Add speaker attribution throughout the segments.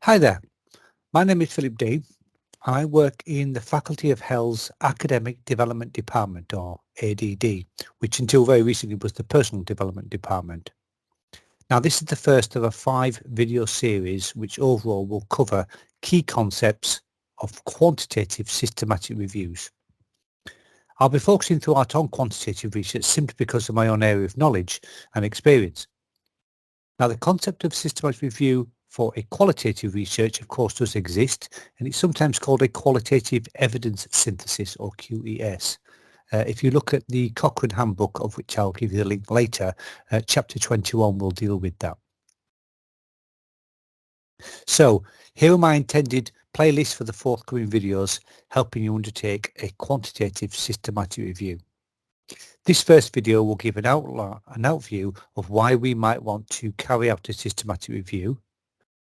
Speaker 1: Hi there, my name is Philip Dean. I work in the Faculty of Health's Academic Development Department, or ADD, which until very recently was the Personal Development Department. Now, this is the first of a 5-video series which overall will cover key concepts of quantitative systematic reviews. I'll be focusing throughout on quantitative research simply because of my own area of knowledge and experience. Now, the concept of systematic review for a qualitative research, of course, does exist, and it's sometimes called a qualitative evidence synthesis, or QES. If you look at the Cochrane Handbook, of which I'll give you the link later, chapter 21 will deal with that. So here are my intended playlists for the forthcoming videos, helping you undertake a quantitative systematic review. This first video will give an overview of why we might want to carry out a systematic review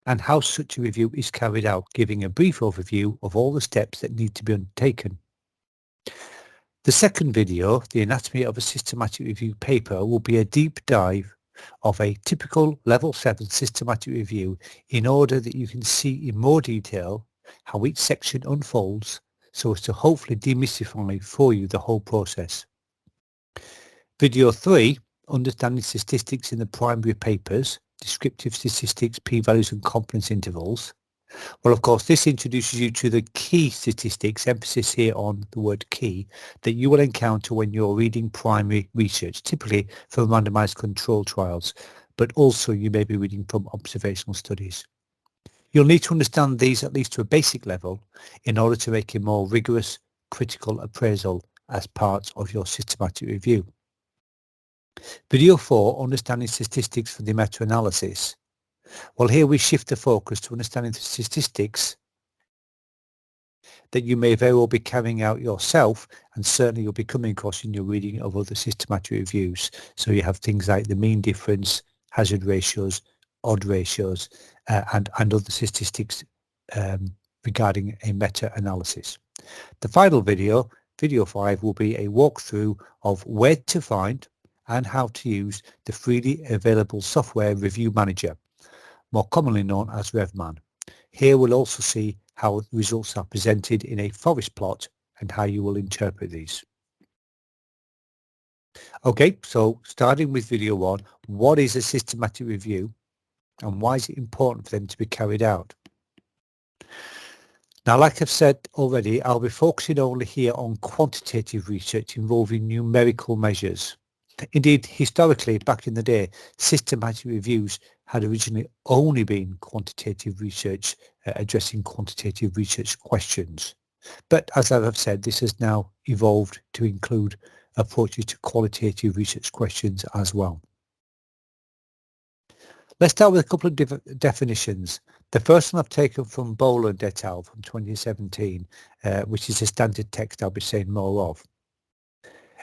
Speaker 1: and how such a review is carried out, giving a brief overview of all the steps that need to be undertaken. The second video, The Anatomy of a Systematic Review paper, will be a deep dive of a typical Level 7 systematic review in order that you can see in more detail how each section unfolds so as to hopefully demystify for you the whole process. Video 3, Understanding Statistics in the Primary Papers, Descriptive Statistics, P-values and Confidence Intervals. Well, of course, this introduces you to the key statistics, emphasis here on the word key, that you will encounter when you're reading primary research, typically from randomized control trials, but also you may be reading from observational studies. You'll need to understand these at least to a basic level in order to make a more rigorous critical appraisal as part of your systematic review. Video 4, Understanding Statistics for the Meta-analysis. Well, here we shift the focus to understanding the statistics that you may very well be carrying out yourself, and certainly you'll be coming across in your reading of other systematic reviews. So you have things like the mean difference, hazard ratios, odd ratios, and other statistics regarding a meta-analysis. The final video, video 5, will be a walkthrough of where to find and how to use the freely available software review manager, more commonly known as RevMan. Here we'll also see how results are presented in a forest plot and how you will interpret these. Okay, so starting with video 1, what is a systematic review and why is it important for them to be carried out? Now, like I've said already, I'll be focusing only here on quantitative research involving numerical measures. Indeed, historically, back in the day, systematic reviews had originally only been quantitative research, addressing quantitative research questions. But as I've said, this has now evolved to include approaches to qualitative research questions as well. Let's start with a couple of definitions. The first one I've taken from Boland et al. From 2017, which is a standard text I'll be saying more of.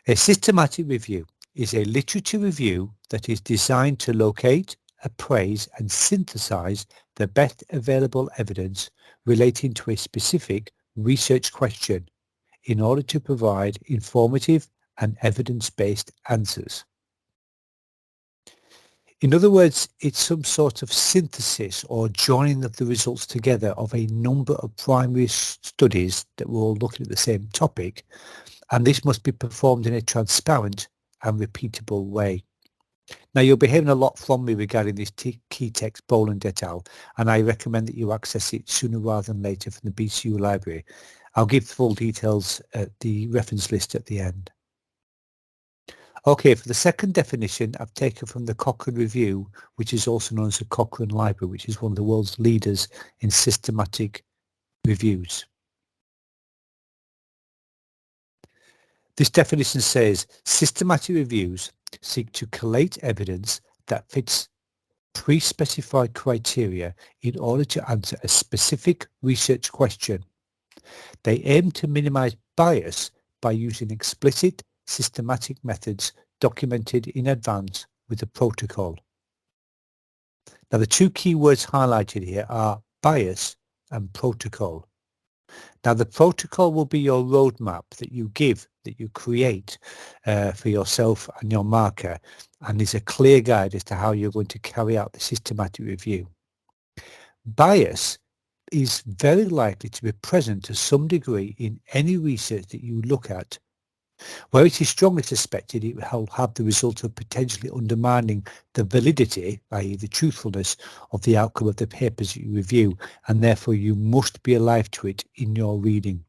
Speaker 1: A systematic review is a literature review that is designed to locate, appraise and synthesize the best available evidence relating to a specific research question in order to provide informative and evidence-based answers. In other words, it's some sort of synthesis or joining of the results together of a number of primary studies that were all looking at the same topic, and this must be performed in a transparent and repeatable way. Now, you'll be hearing a lot from me regarding this key text, Boland et al., and I recommend that you access it sooner rather than later from the BCU library. I'll give full details at the reference list at the end. Okay, for the second definition, I've taken from the Cochrane Review, which is also known as the Cochrane Library, which is one of the world's leaders in systematic reviews. This definition says, systematic reviews seek to collate evidence that fits pre-specified criteria in order to answer a specific research question. They aim to minimize bias by using explicit, systematic methods documented in advance with a protocol. Now, the two key words highlighted here are bias and protocol. Now, the protocol will be your roadmap that you create for yourself and your marker, and is a clear guide as to how you're going to carry out the systematic review. Bias is very likely to be present to some degree in any research that you look at. Where it is strongly suspected, it will have the result of potentially undermining the validity, i.e. the truthfulness of the outcome of the papers you review, and therefore you must be alive to it in your reading.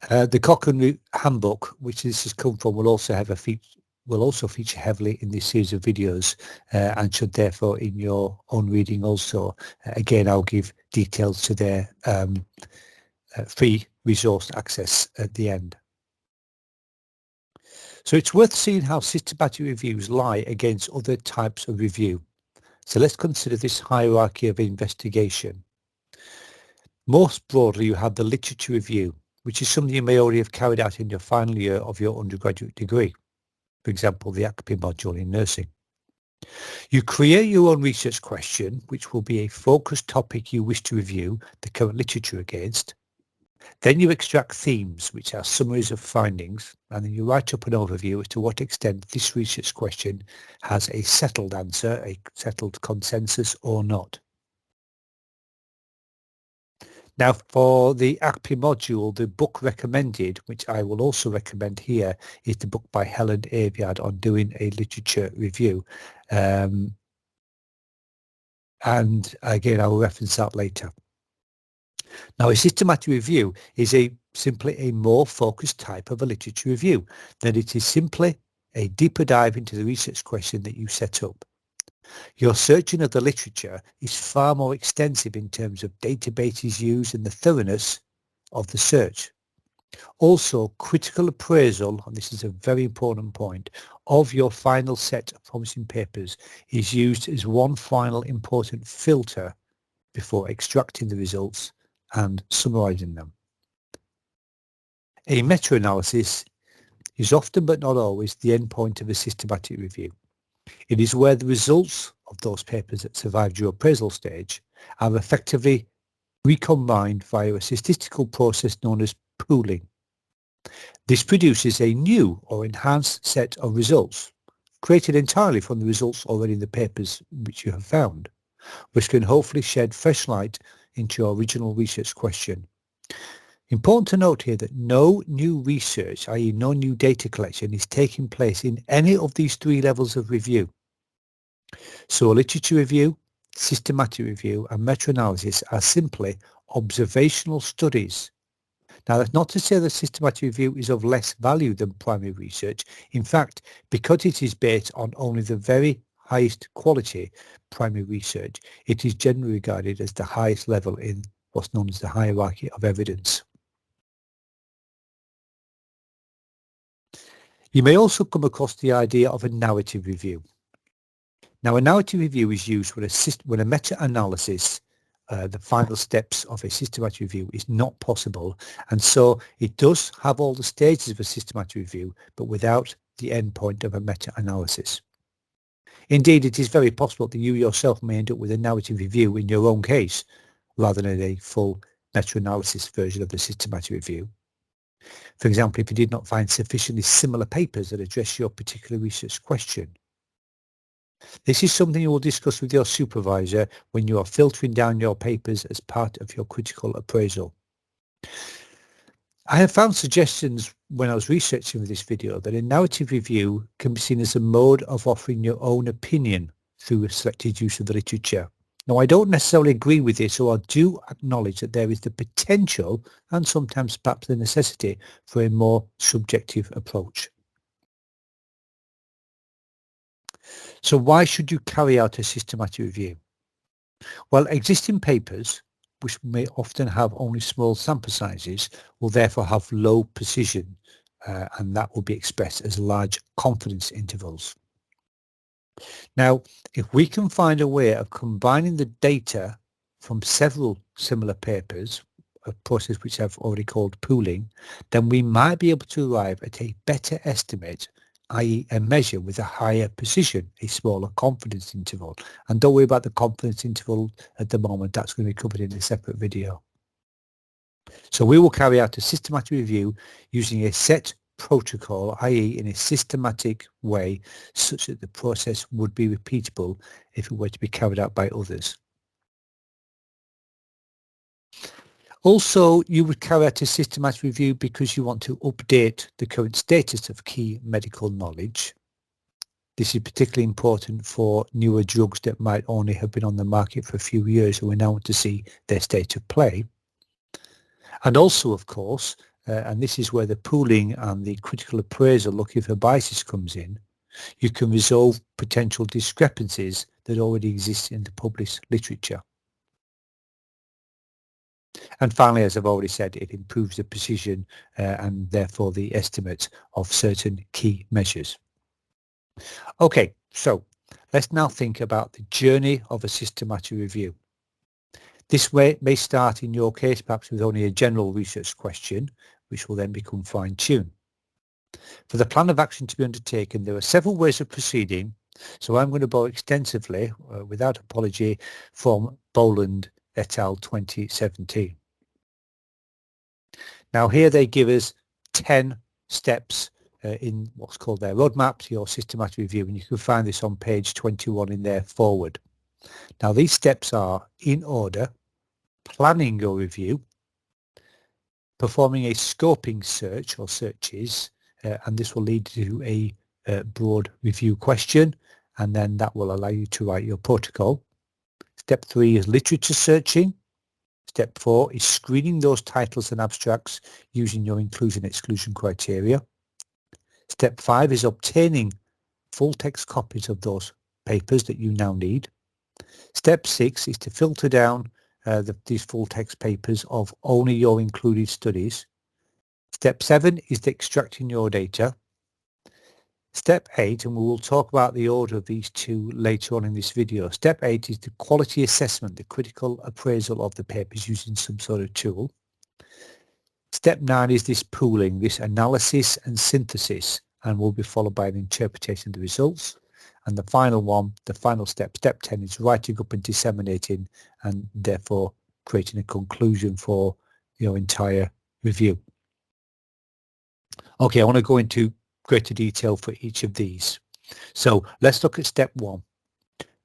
Speaker 1: The Cochrane Handbook, which this has come from, will also have feature heavily in this series of videos, and should therefore in your own reading also. Again, I'll give details to their free resource access at the end. So it's worth seeing how systematic reviews lie against other types of review. So let's consider this hierarchy of investigation. Most broadly, you have the literature review, which is something you may already have carried out in your final year of your undergraduate degree. For example, the ACPI module in nursing. You create your own research question, which will be a focused topic you wish to review the current literature against. Then you extract themes, which are summaries of findings, and then you write up an overview as to what extent this research question has a settled answer, a settled consensus or not. Now, for the ACPI module, the book recommended, which I will also recommend here, is the book by Helen Aviard on doing a literature review. And again, I will reference that later. Now, a systematic review is simply a more focused type of a literature review, that it is simply a deeper dive into the research question that you set up. Your searching of the literature is far more extensive in terms of databases used and the thoroughness of the search. Also, critical appraisal, and this is a very important point, of your final set of promising papers is used as one final important filter before extracting the results and summarizing them. A meta-analysis is often but not always the end point of a systematic review. It is where the results of those papers that survived your appraisal stage are effectively recombined via a statistical process known as pooling. This produces a new or enhanced set of results, created entirely from the results already in the papers which you have found, which can hopefully shed fresh light into your original research question. Important to note here that no new research, i.e. no new data collection, is taking place in any of these three levels of review. So a literature review, systematic review and meta-analysis are simply observational studies. Now, that's not to say that systematic review is of less value than primary research. In fact, because it is based on only the very highest quality primary research, it is generally regarded as the highest level in what's known as the hierarchy of evidence. You may also come across the idea of a narrative review. Now, a narrative review is used when a meta-analysis, the final steps of a systematic review, is not possible, and so it does have all the stages of a systematic review, but without the end point of a meta-analysis. Indeed, it is very possible that you yourself may end up with a narrative review in your own case, rather than a full meta-analysis version of the systematic review. For example, if you did not find sufficiently similar papers that address your particular research question. This is something you will discuss with your supervisor when you are filtering down your papers as part of your critical appraisal. I have found suggestions when I was researching for this video that a narrative review can be seen as a mode of offering your own opinion through a selected use of the literature. Now, I don't necessarily agree with this, so I do acknowledge that there is the potential and sometimes perhaps the necessity for a more subjective approach. So why should you carry out a systematic review? Well, existing papers, which may often have only small sample sizes, will therefore have low precision, and that will be expressed as large confidence intervals. Now, if we can find a way of combining the data from several similar papers, a process which I've already called pooling, then we might be able to arrive at a better estimate, i.e. a measure with a higher precision, a smaller confidence interval. And don't worry about the confidence interval at the moment, that's going to be covered in a separate video. So we will carry out a systematic review using a set protocol, i.e. in a systematic way such that the process would be repeatable if it were to be carried out by others. Also, you would carry out a systematic review because you want to update the current status of key medical knowledge. This is particularly important for newer drugs that might only have been on the market for a few years and we now want to see their state of play. And also, of course, and this is where the pooling and the critical appraisal looking for biases comes in, you can resolve potential discrepancies that already exist in the published literature. And finally, as I've already said, it improves the precision and therefore the estimate of certain key measures. Okay, so let's now think about the journey of a systematic review. This may start in your case perhaps with only a general research question, which will then become fine-tuned. For the plan of action to be undertaken, there are several ways of proceeding, so I'm going to borrow extensively, without apology, from Boland et al. 2017. Now here they give us 10 steps in what's called their roadmap to your systematic review, and you can find this on page 21 in their forward. Now these steps are, in order, planning your review, performing a scoping search or searches, and this will lead to a broad review question, and then that will allow you to write your protocol. Step 3 is literature searching. Step 4 is screening those titles and abstracts using your inclusion and exclusion criteria. Step 5 is obtaining full text copies of those papers that you now need. Step 6 is to filter down these full text papers of only your included studies. Step 7 is extracting your data. Step 8, and we will talk about the order of these two later on in this video. Step 8 is the quality assessment, the critical appraisal of the papers using some sort of tool. Step 9 is this pooling, this analysis and synthesis, and will be followed by an interpretation of the results. And the final one, the final step, step 10, is writing up and disseminating, and therefore creating a conclusion for your entire review. Okay, I want to go into greater detail for each of these. So let's look at step 1,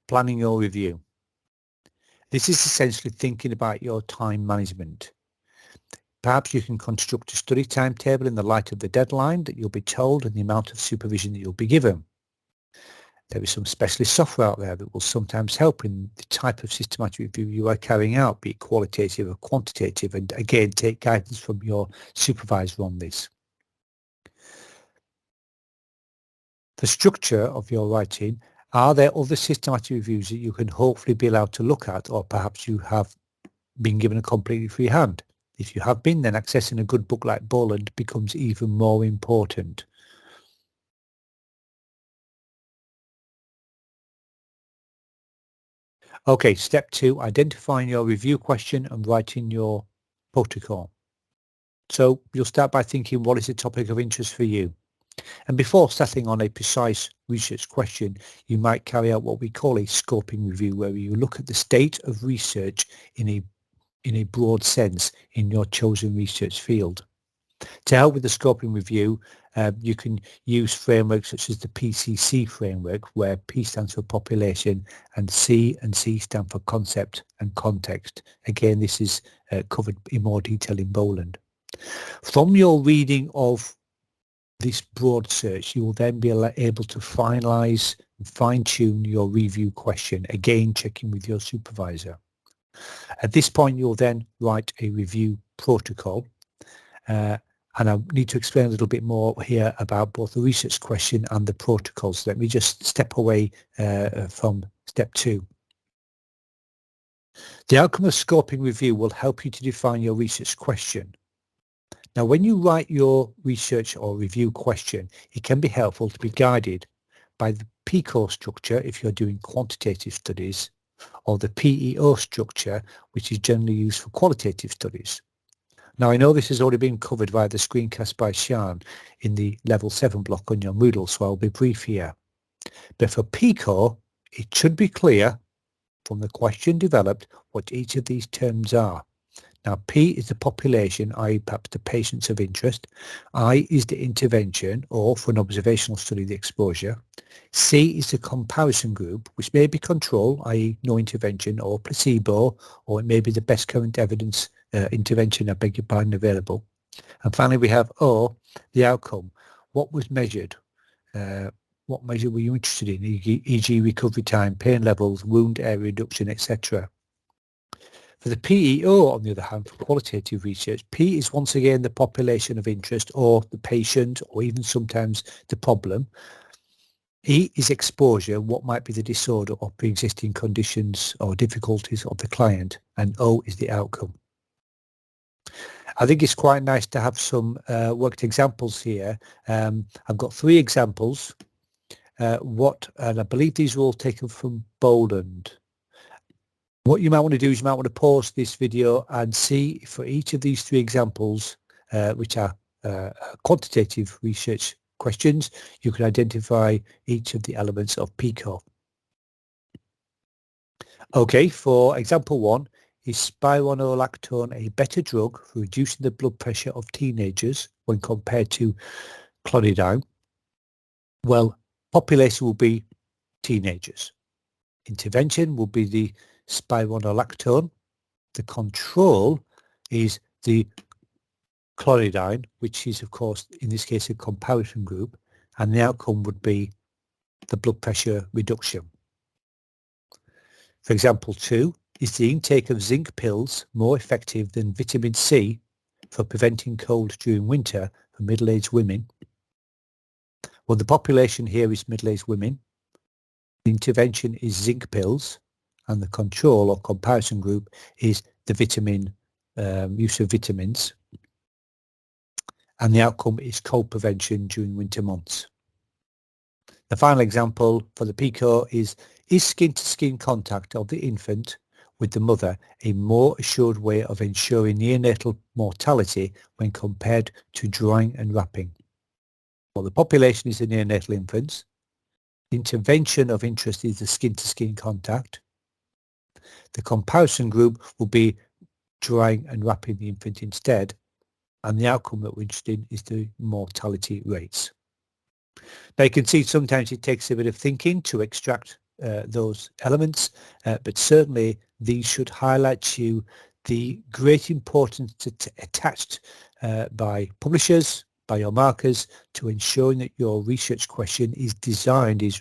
Speaker 1: planning your review. This is essentially thinking about your time management. Perhaps you can construct a study timetable in the light of the deadline that you'll be told and the amount of supervision that you'll be given. There is some specialist software out there that will sometimes help in the type of systematic review you are carrying out, be it qualitative or quantitative, and again, take guidance from your supervisor on this. The structure of your writing, are there other systematic reviews that you can hopefully be allowed to look at, or perhaps you have been given a completely free hand? If you have been, then accessing a good book like Boland becomes even more important. Okay, step 2, identifying your review question and writing your protocol. So you'll start by thinking, what is the topic of interest for you? And before settling on a precise research question, you might carry out what we call a scoping review, where you look at the state of research in a broad sense in your chosen research field. To help with the scoping review, you can use frameworks such as the PCC framework, where P stands for population and C stand for concept and context. Again, this is covered in more detail in Boland. From your reading of this broad search, you will then be able to finalize and fine-tune your review question, again checking with your supervisor. At this point, you'll then write a review protocol, and I need to explain a little bit more here about both the research question and the protocols. Let me just step away from step 2. The outcome of scoping review will help you to define your research question. Now, when you write your research or review question, it can be helpful to be guided by the PICO structure if you're doing quantitative studies, or the PEO structure, which is generally used for qualitative studies. Now, I know this has already been covered via the screencast by Sian in the level 7 block on your Moodle, so I'll be brief here. But for PICO, it should be clear from the question developed what each of these terms are. Now, P is the population, i.e. perhaps the patients of interest. I is the intervention, or for an observational study, the exposure. C is the comparison group, which may be control, i.e. no intervention, or placebo, or it may be the best current evidence intervention, I beg your pardon, available. And finally, we have O, the outcome. What was measured? What measure were you interested in, e.g. recovery time, pain levels, wound area reduction, etc. For the PEO, on the other hand, for qualitative research, P is once again the population of interest or the patient or even sometimes the problem. E is exposure, what might be the disorder or pre-existing conditions or difficulties of the client, and O is the outcome. I think it's quite nice to have some worked examples here. I've got 3 examples, and I believe these are all taken from Boland. What you might want to do is you might want to pause this video and see for each of these 3 examples, which are quantitative research questions, you can identify each of the elements of PICO. Okay, for example 1, is spironolactone a better drug for reducing the blood pressure of teenagers when compared to clonidine? Well, population will be teenagers. Intervention will be the spironolactone. The control is the clonidine, which is of course in this case a comparison group, and the outcome would be the blood pressure reduction. For example 2, is the intake of zinc pills more effective than vitamin C for preventing cold during winter for middle-aged women? Well, the population here is middle-aged women. The intervention is zinc pills, and the control or comparison group is the use of vitamins. And the outcome is cold prevention during winter months. The final example for the PICO is skin-to-skin contact of the infant with the mother a more assured way of ensuring neonatal mortality when compared to drying and wrapping? Well, the population is the neonatal infants. The intervention of interest is the skin-to-skin contact. The comparison group will be drying and wrapping the infant instead, and the outcome that we're interested in is the mortality rates. Now you can see sometimes it takes a bit of thinking to extract those elements, but certainly these should highlight to you the great importance attached by publishers, by your markers, to ensuring that your research question is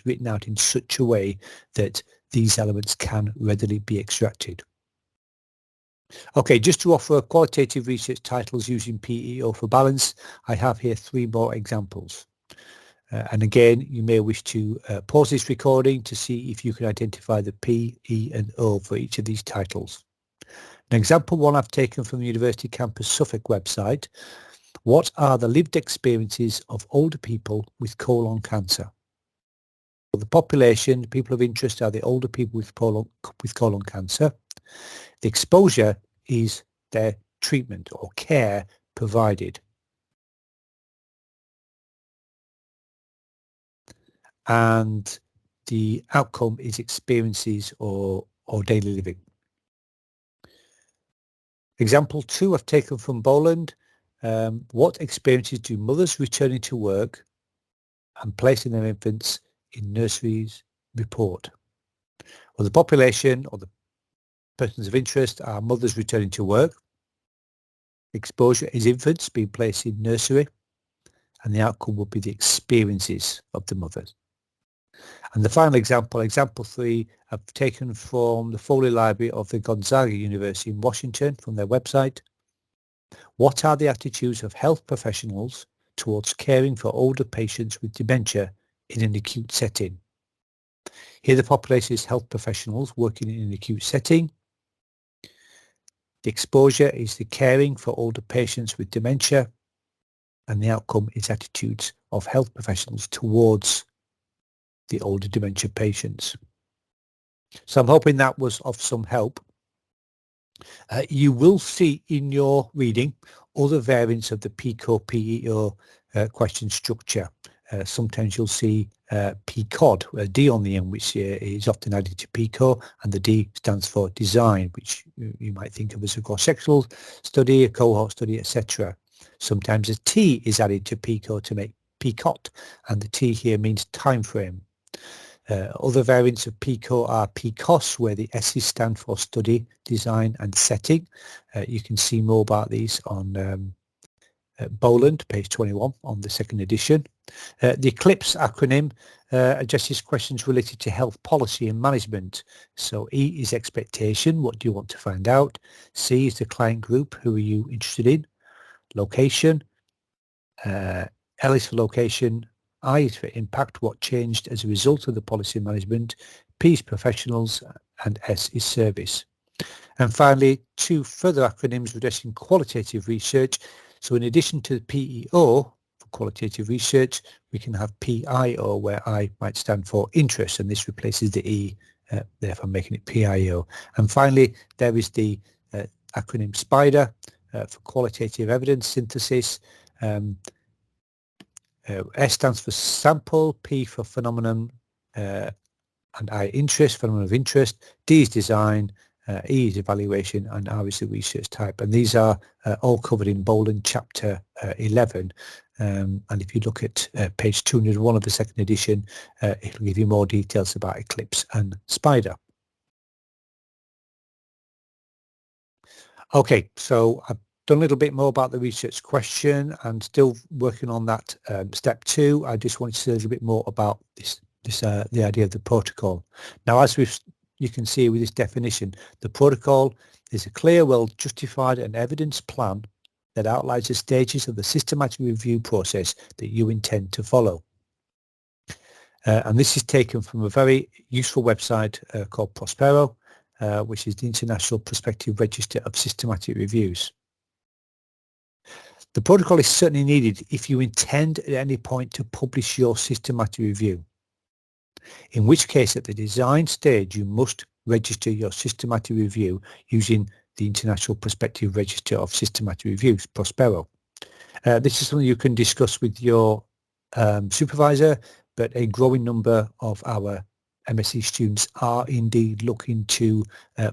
Speaker 1: written out in such a way that these elements can readily be extracted. Okay, just to offer qualitative research titles using PEO for balance, I have here 3 more examples. And again, you may wish to pause this recording to see if you can identify the P, E and O for each of these titles. An example 1 I've taken from the University Campus Suffolk website. What are the lived experiences of older people with colon cancer? Well, the population, people of interest are the older people with colon cancer. The exposure is their treatment or care provided. And the outcome is experiences or daily living. Example 2 I've taken from Boland. What experiences do mothers returning to work and placing their infants in nurseries report? Well, the population or the persons of interest are mothers returning to work. Exposure is infants being placed in nursery, and the outcome will be the experiences of the mothers. And the final example, example 3, I've taken from the Foley Library of the Gonzaga University in Washington from their website. What are the attitudes of health professionals towards caring for older patients with dementia in an acute setting? Here the population is health professionals working in an acute setting. The exposure is the caring for older patients with dementia, and the outcome is attitudes of health professionals towards the older dementia patients. So I'm hoping that was of some help. You will see in your reading other variants of the PICO-PEO question structure. sometimes you'll see PCOD, a D on the end, which is often added to PICO, and the D stands for design, which you might think of as a cross-sectional study, a cohort study, etc. Sometimes a T is added to PICO to make PCOT, and the T here means time frame. Other variants of PICO are PCOS, where the S's stand for study, design and setting. You can see more about these on Boland, page 21 on the second edition. The ECLIPSE acronym addresses questions related to health policy and management. So E is expectation, what do you want to find out? C is the client group, who are you interested in? Location. L is for location. I is for impact, what changed as a result of the policy management. P is professionals, and S is service. And finally, two further acronyms addressing qualitative research. So in addition to the PEO for qualitative research, we can have PIO, where I might stand for interest, and this replaces the E, therefore making it PIO. And finally, there is the acronym SPIDER for qualitative evidence synthesis. S stands for sample, P for phenomenon, and I interest, phenomenon of interest. D is design, E is evaluation, and R is the research type. And these are all covered in Boland chapter 11. And if you look at page 201 of the second edition, it'll give you more details about ECLIPSE and SPIDER. Okay, so I've done a little bit more about the research question and still working on that step 2. I just wanted to say a little bit more about the idea of the protocol. Now, as you can see with this definition, the protocol is a clear, well-justified and evidenced plan that outlines the stages of the systematic review process that you intend to follow. And this is taken from a very useful website called Prospero, which is the International Prospective Register of Systematic Reviews. The protocol is certainly needed if you intend at any point to publish your systematic review, in which case at the design stage you must register your systematic review using the International Prospective Register of Systematic Reviews, Prospero. This is something you can discuss with your supervisor, but a growing number of our MSc students are indeed looking to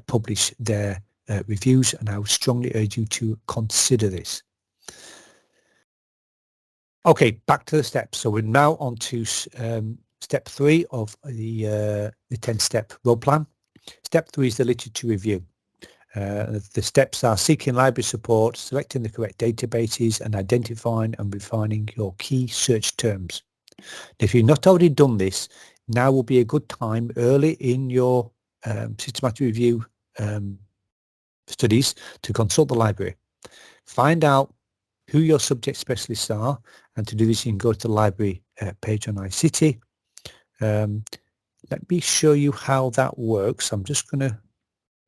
Speaker 1: publish their reviews, and I would strongly urge you to consider this. Okay, back to the steps. So we're now on to step 3 of the 10-step road plan. Step 3 is the literature review. The steps are seeking library support, selecting the correct databases, and identifying and refining your key search terms. If you've not already done this, now will be a good time early in your systematic review studies to consult the library. Find out who your subject specialists are, and to do this you can go to the library page on iCity. Let me show you how that works. I'm just going to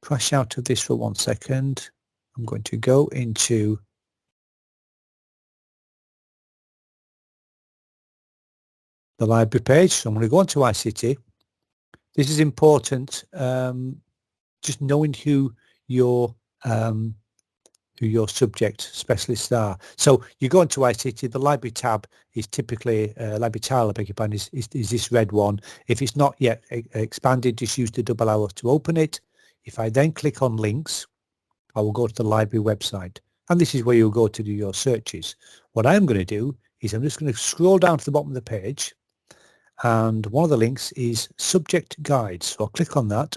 Speaker 1: crash out of this for 1 second. I'm going to go into the library page. So I'm going to go onto iCity. This is important, just knowing who your subject specialists are. So you go into iCity, the library tab is typically, library tile, I beg your pardon, is this red one. If it's not yet expanded, just use the double arrow to open it. If I then click on links, I will go to the library website. And this is where you'll go to do your searches. What I'm going to do is I'm just going to scroll down to the bottom of the page. And one of the links is subject guides. So I'll click on that.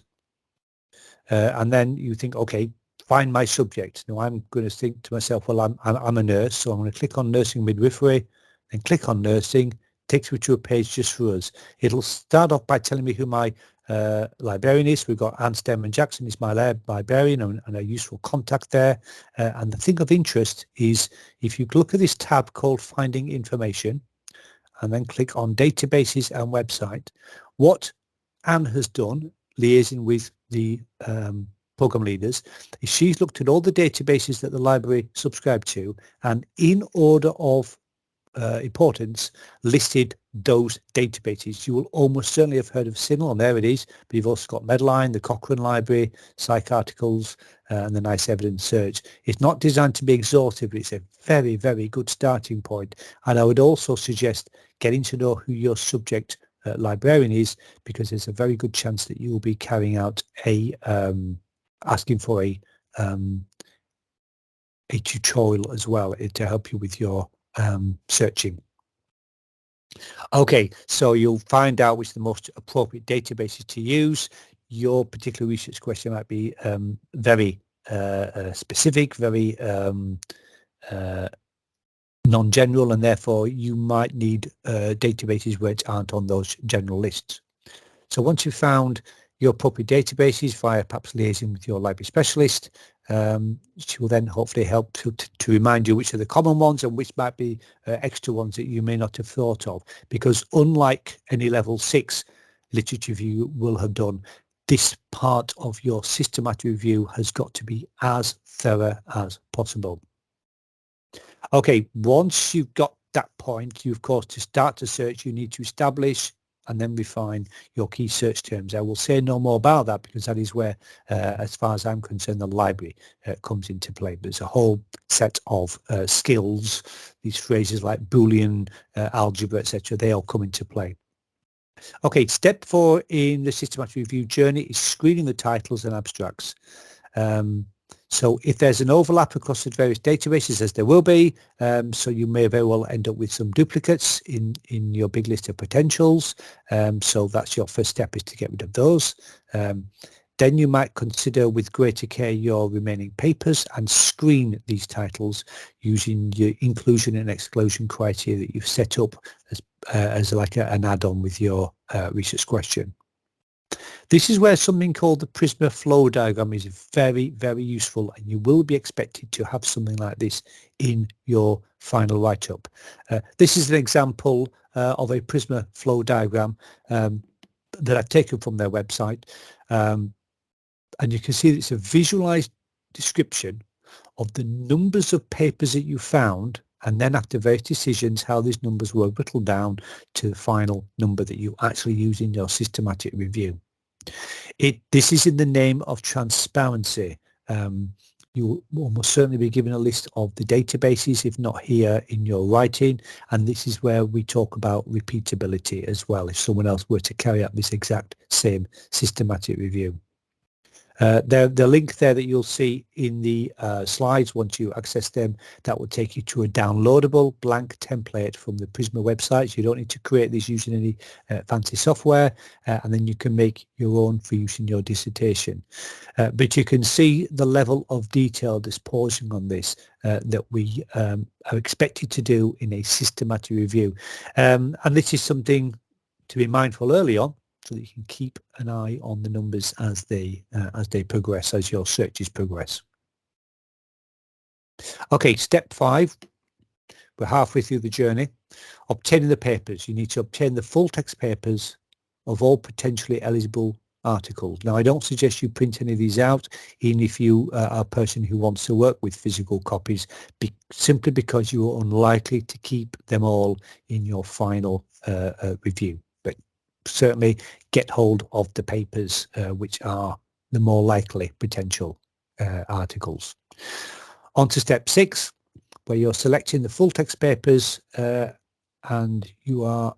Speaker 1: And then you think, okay, find my subject. Now I'm going to think to myself, well, I'm a nurse, so I'm going to click on nursing midwifery, then click on nursing. Takes me to a page just for us. It'll start off by telling me who my librarian is. We've got Anne Stemman Jackson is my librarian and a useful contact there. And the thing of interest is if you look at this tab called Finding Information and then click on Databases and Website, what Anne has done, liaising with the program leaders, is she's looked at all the databases that the library subscribe to and in order of importance listed those databases. You will almost certainly have heard of CINAHL, and there it is, but you've also got Medline, the Cochrane Library, PsycArticles, and the Nice Evidence Search. It's not designed to be exhaustive, but it's a very, very good starting point. And I would also suggest getting to know who your subject librarian is, because there's a very good chance that you will be carrying out asking for a tutorial as well to help you with your searching. Okay, so you'll find out which are the most appropriate databases to use. Your particular research question might be very specific, very non-general, and therefore you might need databases which aren't on those general lists. So once you've found your appropriate databases via perhaps liaising with your library specialist, she will then hopefully help to remind you which are the common ones and which might be extra ones that you may not have thought of. Because unlike any level 6 literature review will have done, this part of your systematic review has got to be as thorough as possible. Okay, once you've got that point, you of course, to start to search, you need to establish and then refine your key search terms. I will say no more about that because that is where, as far as I'm concerned, the library comes into play. There's a whole set of skills, these phrases like Boolean, algebra, etc. They all come into play. Okay, step 4 in the systematic review journey is screening the titles and abstracts. So if there's an overlap across the various databases, as there will be, so you may very well end up with some duplicates in your big list of potentials. So that's your first step, is to get rid of those. Then you might consider with greater care your remaining papers and screen these titles using your inclusion and exclusion criteria that you've set up as like an add-on with your research question. This is where something called the Prisma flow diagram is very, very useful, and you will be expected to have something like this in your final write-up. This is an example of a Prisma flow diagram that I've taken from their website, and you can see that it's a visualized description of the numbers of papers that you found, and then after various decisions how these numbers were whittled down to the final number that you actually use in your systematic review. This is in the name of transparency. You will almost certainly be given a list of the databases, if not here in your writing, and this is where we talk about repeatability as well, if someone else were to carry out this exact same systematic review. The link there that you'll see in the slides, once you access them, that will take you to a downloadable blank template from the Prisma website. So you don't need to create this using any fancy software, and then you can make your own for use in your dissertation. But you can see the level of detail disposing on this that we are expected to do in a systematic review. And this is something to be mindful early on, so that you can keep an eye on the numbers as they progress, as your searches progress. Okay, step 5. We're halfway through the journey. Obtaining the papers. You need to obtain the full text papers of all potentially eligible articles. Now, I don't suggest you print any of these out, even if you are a person who wants to work with physical copies, simply because you are unlikely to keep them all in your final review. But certainly get hold of the papers which are the more likely potential articles. On to step 6, where you're selecting the full text papers and you are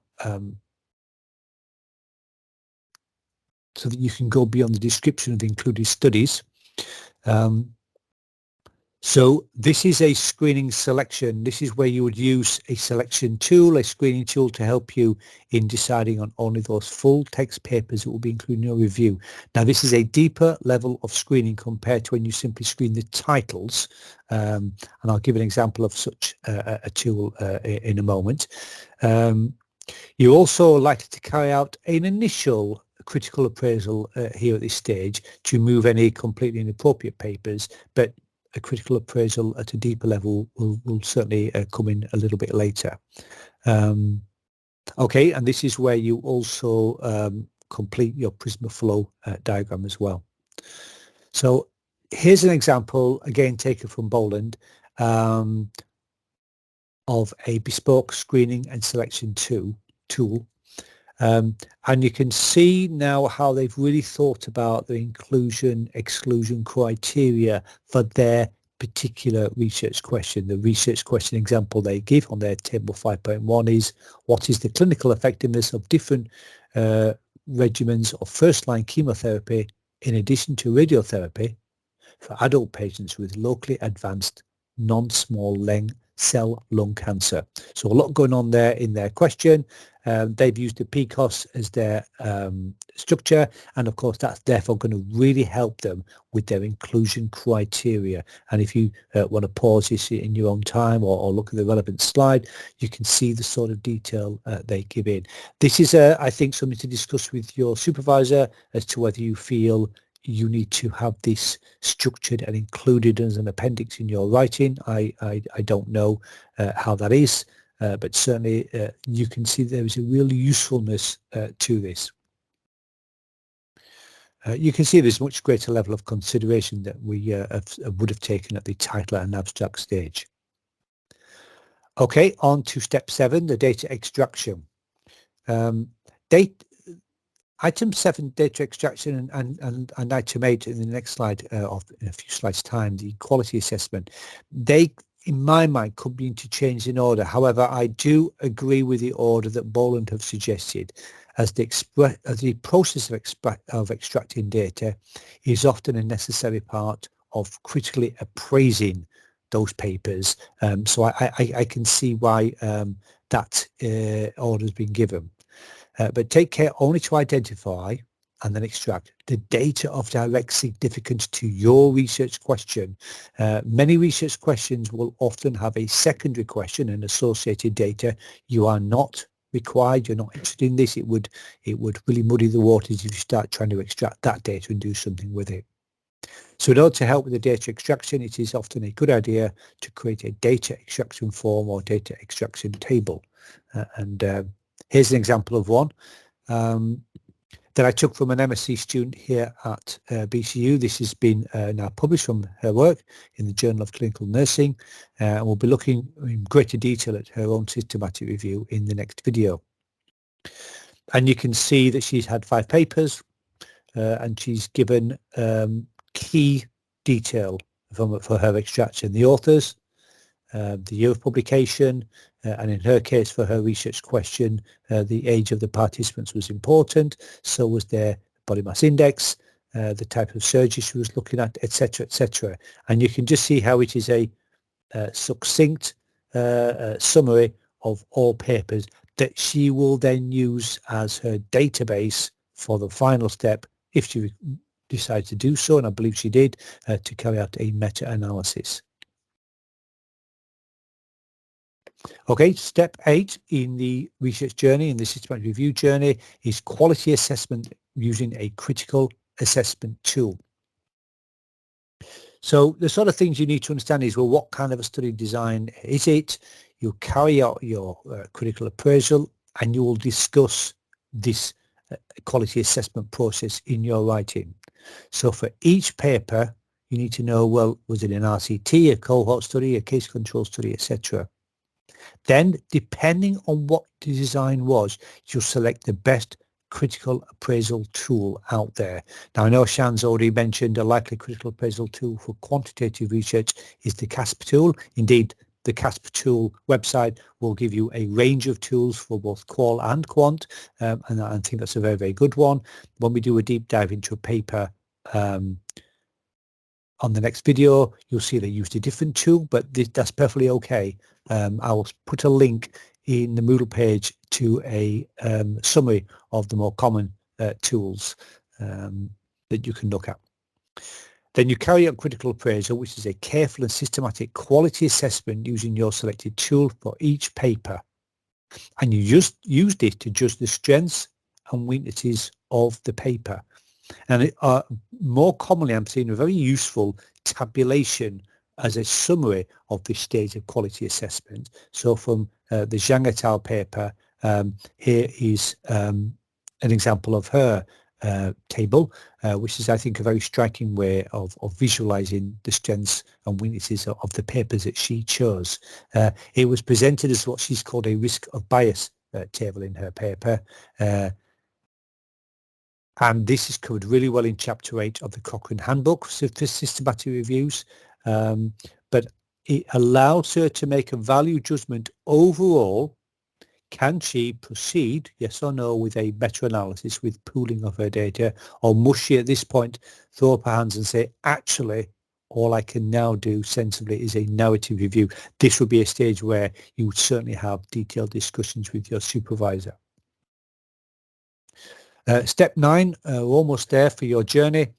Speaker 1: so that you can go beyond the description of the included studies. So this is a screening selection. This is where you would use a selection tool, a screening tool, to help you in deciding on only those full text papers that will be included in your review. Now, this is a deeper level of screening compared to when you simply screen the titles. And I'll give an example of such a tool in a moment. You're also likely to carry out an initial critical appraisal here at this stage to remove any completely inappropriate papers, but a critical appraisal at a deeper level will certainly come in a little bit later. Okay, and this is where you also complete your Prisma flow diagram as well. So here's an example, again taken from Boland, of a bespoke screening and selection tool. tool. And you can see now how they've really thought about the inclusion exclusion criteria for their particular research question. The research question example they give on their table 5.1 is, what is the clinical effectiveness of different regimens of first-line chemotherapy in addition to radiotherapy for adult patients with locally advanced non-small cell lung cancer? So a lot going on there in their question. They've used the PCOS as their structure, and of course that's therefore going to really help them with their inclusion criteria. And if you want to pause this in your own time or look at the relevant slide, you can see the sort of detail they give in. This is, I think, something to discuss with your supervisor as to whether you feel you need to have this structured and included as an appendix in your writing. I don't know how that is, but certainly you can see there is a real usefulness to this. You can see there's much greater level of consideration that we would have taken at the title and abstract stage. Okay, on to step 7, the data extraction. Item 7, data extraction, and item 8 in the next slide, of in a few slides time, the quality assessment. They, in my mind, could be interchanged in order. However, I do agree with the order that Boland have suggested, as the process of extracting data is often a necessary part of critically appraising those papers. So I can see why that order has been given. But take care only to identify and then extract the data of direct significance to your research question. Many research questions will often have a secondary question and associated data. You are not required, you're not interested in this. It would really muddy the waters if you start trying to extract that data and do something with it. So in order to help with the data extraction, it is often a good idea to create a data extraction form or data extraction table. Here's an example of one that I took from an MSc student here at BCU. This has been now published from her work in the Journal of Clinical Nursing, and we'll be looking in greater detail at her own systematic review in the next video. And you can see that she's had 5 papers, and she's given key detail for her extraction: the authors, the year of publication, and in her case, for her research question, the age of the participants was important. So was their body mass index, the type of surgery she was looking at, etc., etc. And you can just see how it is a succinct summary of all papers that she will then use as her database for the final step, if she decides to do so, and I believe she did, to carry out a meta-analysis. Okay, step 8 in the research journey, in the systematic review journey, is quality assessment using a critical assessment tool. So the sort of things you need to understand is, well, what kind of a study design is it? You carry out your critical appraisal, and you will discuss this quality assessment process in your writing. So for each paper, you need to know, well, was it an RCT, a cohort study, a case control study, etc. Then, depending on what the design was, you'll select the best critical appraisal tool out there. Now, I know Shan's already mentioned a likely critical appraisal tool for quantitative research is the CASP tool. Indeed, the CASP tool website will give you a range of tools for both qual and quant, and I think that's a very, very good one. When we do a deep dive into a paper on the next video, you'll see they used a different tool, but that's perfectly okay. I will put a link in the Moodle page to a summary of the more common tools that you can look at. Then you carry out critical appraisal, which is a careful and systematic quality assessment using your selected tool for each paper. And you just use this to judge the strengths and weaknesses of the paper. And more commonly, I'm seeing a very useful tabulation as a summary of this stage of quality assessment. So from the Zhang et al. Paper, here is an example of her table, which is, I think, a very striking way of visualizing the strengths and weaknesses of the papers that she chose. It was presented as what she's called a risk of bias table in her paper. And this is covered really well in Chapter 8 of the Cochrane Handbook for Systematic Reviews. But it allows her to make a value judgment overall. Can she proceed, yes or no, with a meta-analysis, with pooling of her data, or must she at this point throw up her hands and say, actually, all I can now do sensibly is a narrative review? This would be a stage where you would certainly have detailed discussions with your supervisor. Step 9, we're almost there for your journey.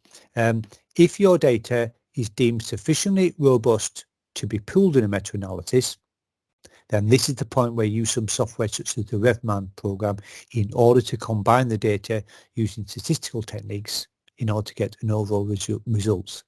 Speaker 1: If your data is deemed sufficiently robust to be pooled in a meta-analysis, then this is the point where you use some software such as the RevMan program in order to combine the data using statistical techniques in order to get an overall results.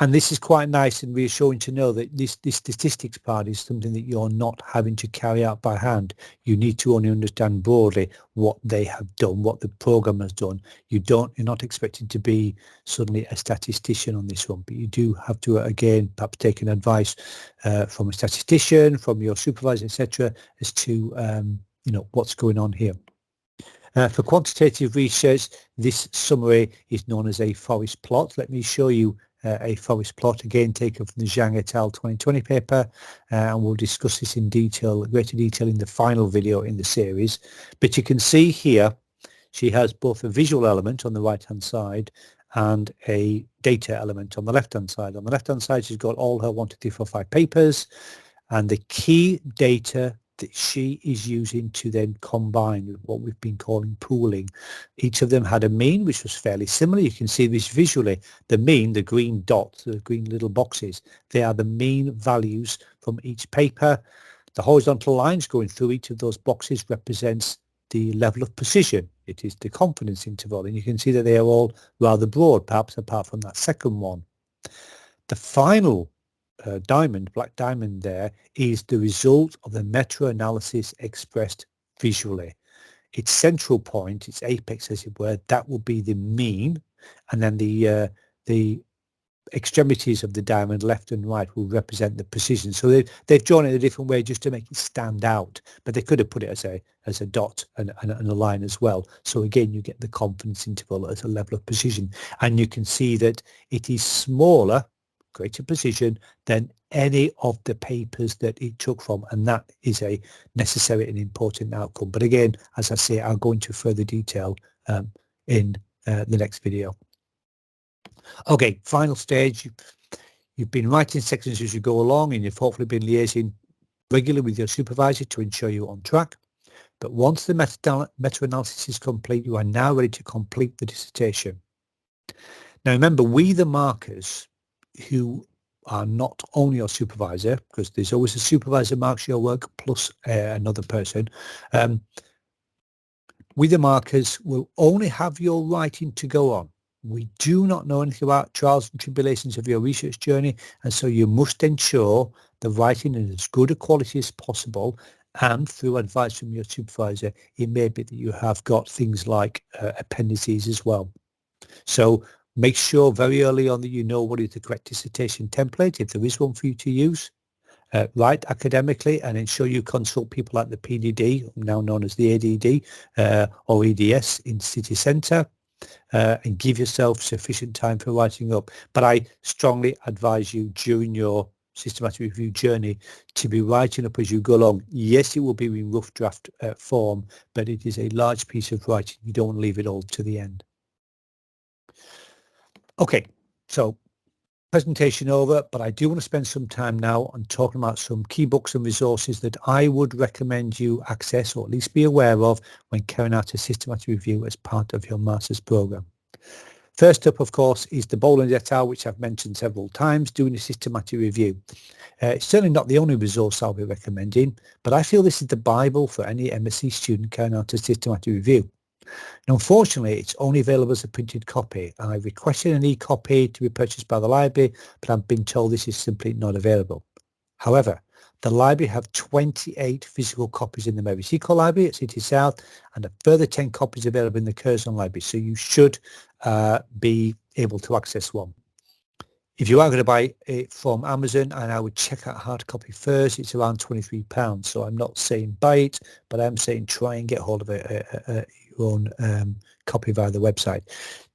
Speaker 1: And this is quite nice and reassuring to know that this statistics part is something that you're not having to carry out by hand. You need to only understand broadly what they have done, what the program has done. You're not expected to be suddenly a statistician on this one, but you do have to, again, perhaps take an advice from a statistician, from your supervisor, etc., as to what's going on here. For quantitative research, this summary is known as a forest plot. Let me show you a forest plot, again taken from the Zhang et al. 2020 paper, and we'll discuss this in greater detail in the final video in the series. But you can see here she has both a visual element on the right hand side and a data element on the left hand side. On the left hand side she's got all her 1, 2, 3, 4, 5 papers, and the key data that she is using to then combine with what we've been calling pooling. Each of them had a mean which was fairly similar. You can see this visually. The mean, the green dots, the green little boxes, they are the mean values from each paper. The horizontal lines going through each of those boxes represents the level of precision. It is the confidence interval, and you can see that they are all rather broad, perhaps apart from that second one. The final black diamond there, is the result of the meta-analysis expressed visually. Its central point, its apex as it were, that will be the mean, and then the extremities of the diamond left and right will represent the precision. So they've drawn it a different way just to make it stand out, but they could have put it as a dot and a line as well. So again, you get the confidence interval at a level of precision, and you can see that it is smaller, greater precision than any of the papers that it took from, and that is a necessary and important outcome. But again, as I say, I'll go into further detail in the next video. Okay, final stage. You've been writing sections as you go along, and you've hopefully been liaising regularly with your supervisor to ensure you're on track. But once the meta-analysis is complete, you are now ready to complete the dissertation. Now remember, we the markers, who are not only your supervisor, because there's always a supervisor marks your work plus another person, we the markers will only have your writing to go on. We do not know anything about trials and tribulations of your research journey, and so you must ensure the writing is as good a quality as possible, and through advice from your supervisor, it may be that you have got things like appendices as well. So make sure very early on that you know what is the correct dissertation template, if there is one for you to use. Write academically, and ensure you consult people at the PDD, now known as the ADD or EDS in City Centre, and give yourself sufficient time for writing up. But I strongly advise you during your systematic review journey to be writing up as you go along. Yes, it will be in rough draft form, but it is a large piece of writing. You don't want to leave it all to the end. Okay, so presentation over, but I do want to spend some time now on talking about some key books and resources that I would recommend you access, or at least be aware of, when carrying out a systematic review as part of your master's program. First up, of course, is the Boland et al., which I've mentioned several times, doing a systematic review. It's certainly not the only resource I'll be recommending, but I feel this is the Bible for any MSc student carrying out a systematic review. And unfortunately, it's only available as a printed copy. I requested an e-copy to be purchased by the library, but I've been told this is simply not available. However, the library have 28 physical copies in the Mary Seacole Library at City South, and a further 10 copies available in the Curzon Library, so you should be able to access one. If you are going to buy it from Amazon, and I would check out hard copy first, it's around £23. So I'm not saying buy it, but I'm saying try and get hold of your own copy via the website.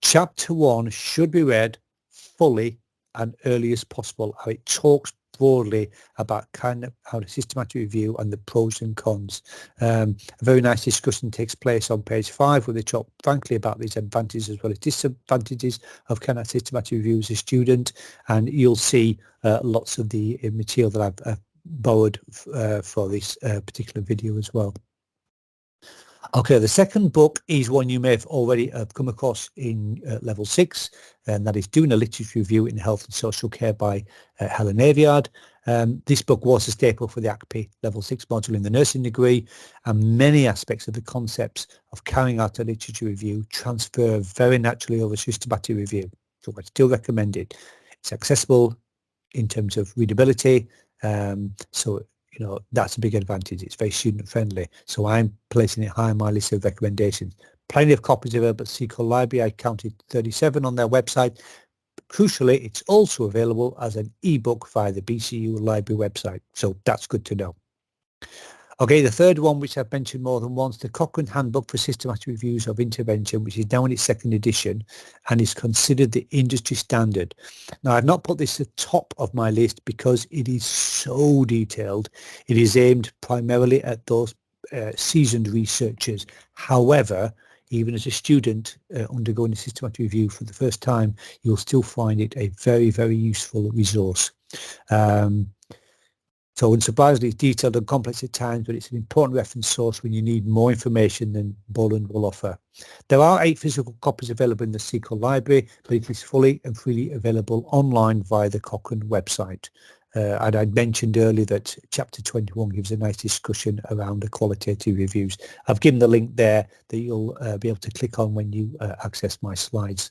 Speaker 1: Chapter 1 should be read fully and early as possible. How it talks broadly about kind of how to systematic review and the pros and cons. A very nice discussion takes place on page 5 where they talk frankly about these advantages as well as disadvantages of kind of systematic review as a student, and you'll see lots of the material that I've borrowed for this particular video as well. Okay, the second book is one you may have already come across in level 6, and that is Doing a Literature Review in Health and Social Care by Helen Aviard. This book was a staple for the ACPE level 6 module in the nursing degree, and many aspects of the concepts of carrying out a literature review transfer very naturally over systematic review. So I still recommend it. It's accessible in terms of readability, so you know, that's a big advantage. It's very student friendly. So I'm placing it high on my list of recommendations. Plenty of copies available at Sequel Library. I counted 37 on their website. Crucially, it's also available as an ebook via the BCU Library website. So that's good to know. Okay, the third one, which I've mentioned more than once, the Cochrane Handbook for Systematic Reviews of Intervention, which is now in its 2nd edition and is considered the industry standard. Now, I've not put this at the top of my list because it is so detailed. It is aimed primarily at those seasoned researchers. However, even as a student undergoing a systematic review for the first time, you'll still find it a very, very useful resource. So unsurprisingly, it's detailed and complex at times, but it's an important reference source when you need more information than Boland will offer. There are 8 physical copies available in the Sequel Library, but it is fully and freely available online via the Cochrane website. And I mentioned earlier that chapter 21 gives a nice discussion around the qualitative reviews. I've given the link there that you'll be able to click on when you access my slides.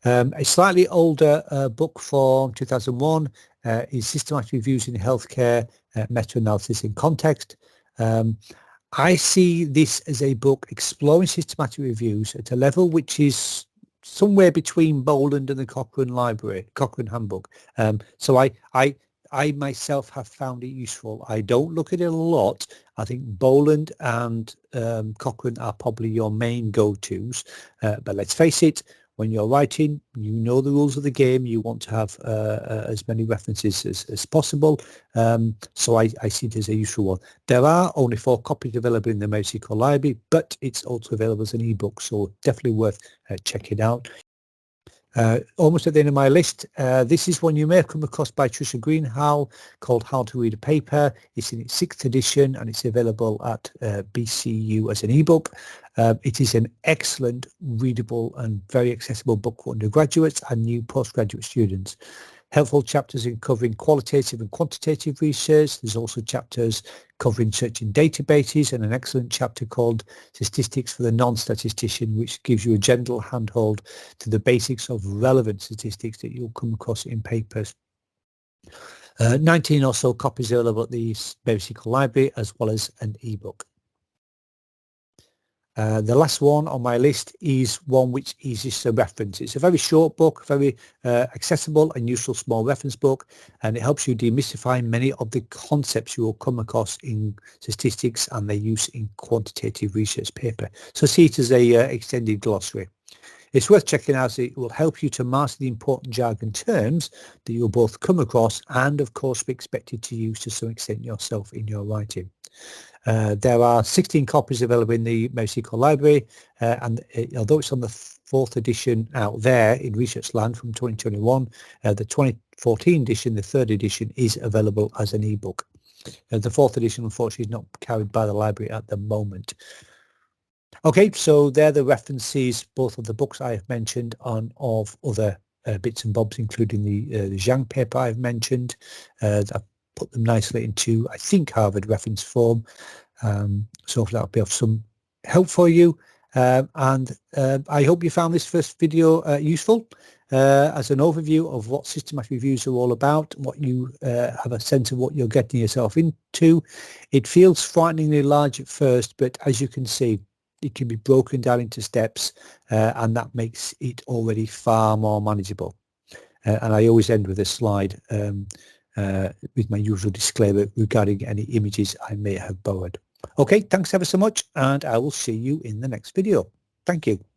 Speaker 1: A slightly older book from 2001 is Systematic Reviews in Healthcare, Meta-Analysis in Context. I see this as a book exploring systematic reviews at a level which is somewhere between Boland and the Cochrane Handbook. So I myself have found it useful. I don't look at it a lot. I think Boland and Cochrane are probably your main go-tos. But let's face it, when you're writing, you know the rules of the game. You want to have as many references as possible. So I see it as a useful one. There are only 4 copies available in the MySQL library, but it's also available as an ebook. So definitely worth checking out. Almost at the end of my list, this is one you may have come across by Trisha Greenhalgh called How to Read a Paper. It's in its 6th edition and it's available at BCU as an ebook. It is an excellent, readable and very accessible book for undergraduates and new postgraduate students. Helpful chapters in covering qualitative and quantitative research. There's also chapters covering searching databases and an excellent chapter called Statistics for the Non-Statistician, which gives you a gentle handhold to the basics of relevant statistics that you'll come across in papers. 19 or so copies available at the MySQL Library as well as an ebook. The last one on my list is one which is just a reference. It's a very short book, very accessible and useful small reference book, and it helps you demystify many of the concepts you will come across in statistics and their use in quantitative research paper. So see it as a extended glossary. It's worth checking out. It will help you to master the important jargon terms that you'll both come across and of course be expected to use to some extent yourself in your writing. There are 16 copies available in the MySQL library, and although it's on the 4th edition out there in Research Land from 2021, the 2014 edition, the 3rd edition, is available as an ebook. The 4th edition, unfortunately, is not carried by the library at the moment. Okay, so they're the references, both of the books I have mentioned and of other bits and bobs, including the Zhang paper I've mentioned. I've put them nicely into, I think, Harvard reference form. So that'll be of some help for you. And I hope you found this first video useful as an overview of what systematic reviews are all about, what you have a sense of what you're getting yourself into. It feels frighteningly large at first, but as you can see, it can be broken down into steps, and that makes it already far more manageable. and I always end with a slide with my usual disclaimer regarding any images I may have borrowed. Okay, thanks ever so much, and I will see you in the next video. Thank you.